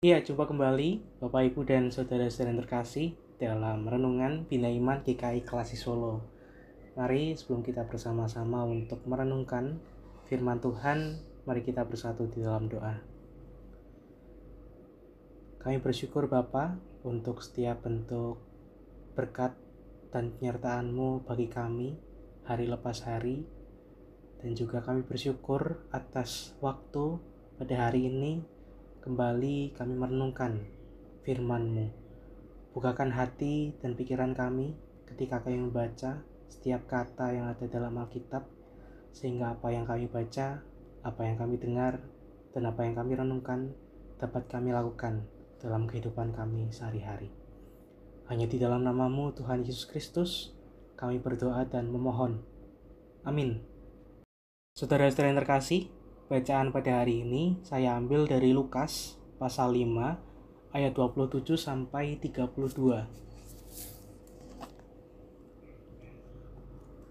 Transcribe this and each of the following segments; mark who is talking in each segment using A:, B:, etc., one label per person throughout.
A: Iya, jumpa kembali Bapak Ibu dan saudara-saudara yang terkasih dalam renungan Bina Iman GKI Klasi Solo. Mari sebelum kita bersama-sama untuk merenungkan firman Tuhan, mari kita bersatu di dalam doa. Kami bersyukur Bapa untuk setiap bentuk berkat dan penyertaan-Mu bagi kami hari lepas hari. Dan juga kami bersyukur atas waktu pada hari ini kembali kami merenungkan firman-Mu. Bukakan hati dan pikiran kami ketika kami membaca setiap kata yang ada dalam Alkitab, sehingga apa yang kami baca, apa yang kami dengar, dan apa yang kami renungkan dapat kami lakukan dalam kehidupan kami sehari-hari. Hanya di dalam nama-Mu Tuhan Yesus Kristus kami berdoa dan memohon. Amin. Saudara-saudara yang terkasih, bacaan pada hari ini saya ambil dari Lukas pasal 5 ayat 27 sampai 32.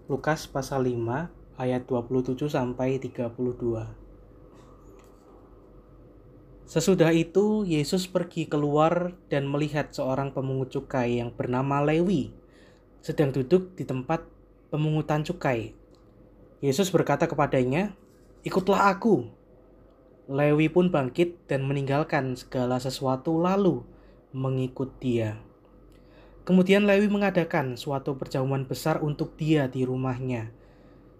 A: Lukas pasal 5 ayat 27 sampai 32. Sesudah itu Yesus pergi keluar dan melihat seorang pemungut cukai yang bernama Lewi sedang duduk di tempat pemungutan cukai. Yesus berkata kepadanya, "Ikutlah aku." Lewi pun bangkit dan meninggalkan segala sesuatu lalu mengikut dia. Kemudian Lewi mengadakan suatu perjamuan besar untuk dia di rumahnya.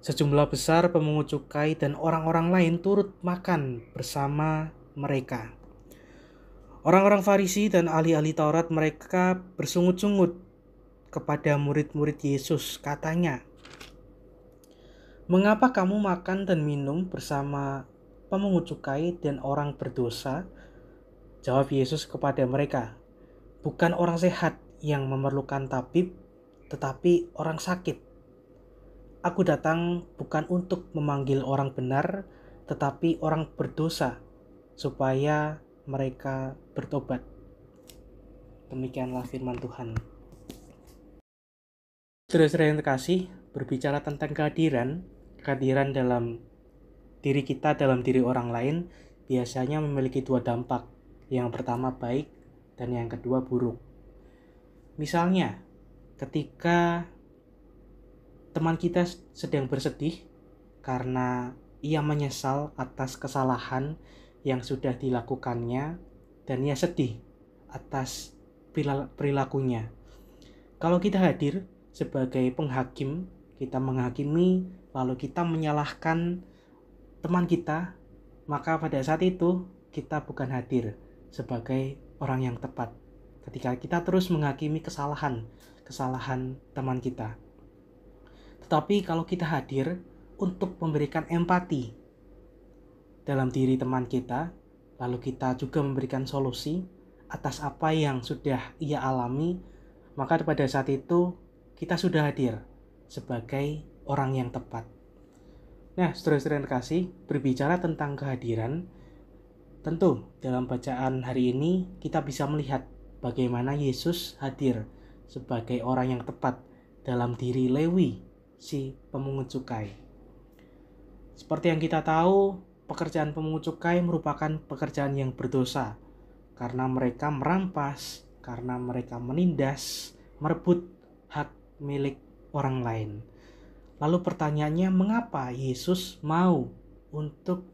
A: Sejumlah besar pemungut cukai dan orang-orang lain turut makan bersama mereka. Orang-orang Farisi dan ahli-ahli Taurat mereka bersungut-sungut kepada murid-murid Yesus, katanya, "Mengapa kamu makan dan minum bersama pemungut cukai dan orang berdosa?" Jawab Yesus kepada mereka, "Bukan orang sehat yang memerlukan tabib, tetapi orang sakit. Aku datang bukan untuk memanggil orang benar, tetapi orang berdosa, supaya mereka bertobat." Demikianlah firman Tuhan. Saudara-saudara yang terkasih, berbicara tentang kehadiran dalam diri kita, dalam diri orang lain, biasanya memiliki dua dampak. Yang pertama baik, dan yang kedua buruk. Misalnya, ketika teman kita sedang bersedih karena ia menyesal atas kesalahan yang sudah dilakukannya, dan ia sedih atas perilakunya. Kalau kita hadir sebagai penghakim, kita menghakimi, lalu kita menyalahkan teman kita, maka pada saat itu kita bukan hadir sebagai orang yang tepat. Ketika kita terus menghakimi kesalahan teman kita. Tetapi kalau kita hadir untuk memberikan empati dalam diri teman kita, lalu kita juga memberikan solusi atas apa yang sudah ia alami, maka pada saat itu kita sudah hadir sebagai orang yang tepat. Nah, saudara-saudara yang terkasih, berbicara tentang kehadiran, tentu dalam bacaan hari ini kita bisa melihat bagaimana Yesus hadir sebagai orang yang tepat dalam diri Lewi, si pemungut cukai. Seperti yang kita tahu, pekerjaan pemungut cukai merupakan pekerjaan yang berdosa, karena mereka merampas, karena mereka menindas, merebut hak milik orang lain. Lalu pertanyaannya, mengapa Yesus mau untuk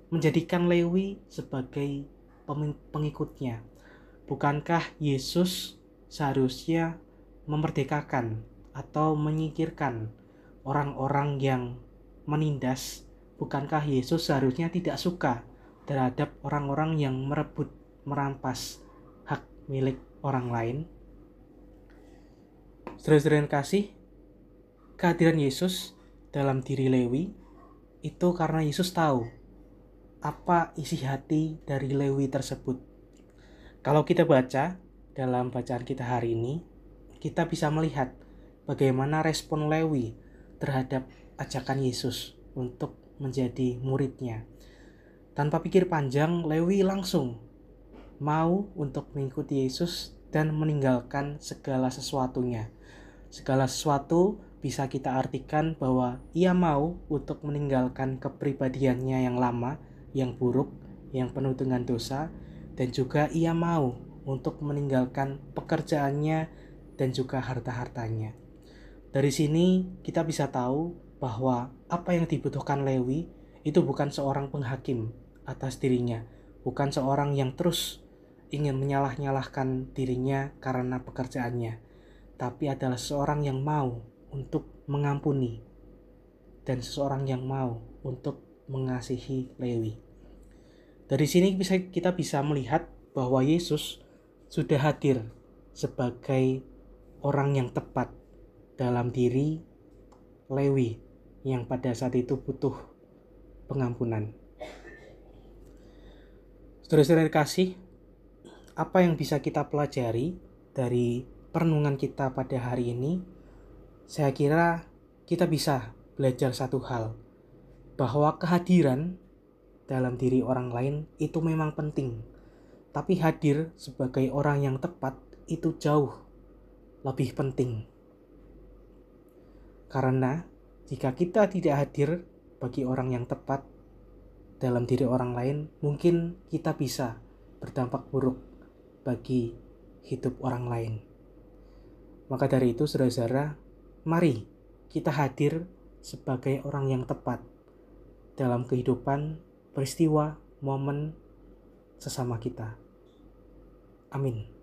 A: menjadikan Lewi sebagai pengikutnya? Bukankah Yesus seharusnya memerdekakan atau menyingkirkan orang-orang yang menindas? Bukankah Yesus seharusnya tidak suka terhadap orang-orang yang merebut, merampas hak milik orang lain? Saudara-saudara yang kasih, kehadiran Yesus dalam diri Lewi itu karena Yesus tahu apa isi hati dari Lewi tersebut. Kalau kita baca dalam bacaan kita hari ini, kita bisa melihat bagaimana respon Lewi terhadap ajakan Yesus untuk menjadi muridnya. Tanpa pikir panjang, Lewi langsung mau untuk mengikuti Yesus dan meninggalkan segala sesuatunya. Segala sesuatu bisa kita artikan bahwa ia mau untuk meninggalkan kepribadiannya yang lama, yang buruk, yang penuh dengan dosa, dan juga ia mau untuk meninggalkan pekerjaannya dan juga harta-hartanya. Dari sini kita bisa tahu bahwa apa yang dibutuhkan Lewi itu bukan seorang penghakim atas dirinya, bukan seorang yang terus ingin menyalah-nyalahkan dirinya karena pekerjaannya, tapi adalah seorang yang mau untuk mengampuni dan seseorang yang mau untuk mengasihi Lewi. Dari sini kita bisa melihat bahwa Yesus sudah hadir sebagai orang yang tepat dalam diri Lewi yang pada saat itu butuh pengampunan. Saudara-saudara kasih, apa yang bisa kita pelajari dari perenungan kita pada hari ini? Saya kira kita bisa belajar satu hal, bahwa kehadiran dalam diri orang lain itu memang penting, tapi hadir sebagai orang yang tepat itu jauh lebih penting. Karena jika kita tidak hadir bagi orang yang tepat dalam diri orang lain, mungkin kita bisa berdampak buruk bagi hidup orang lain. Maka dari itu, saudara-saudara, mari kita hadir sebagai orang yang tepat dalam kehidupan, peristiwa, momen sesama kita. Amin.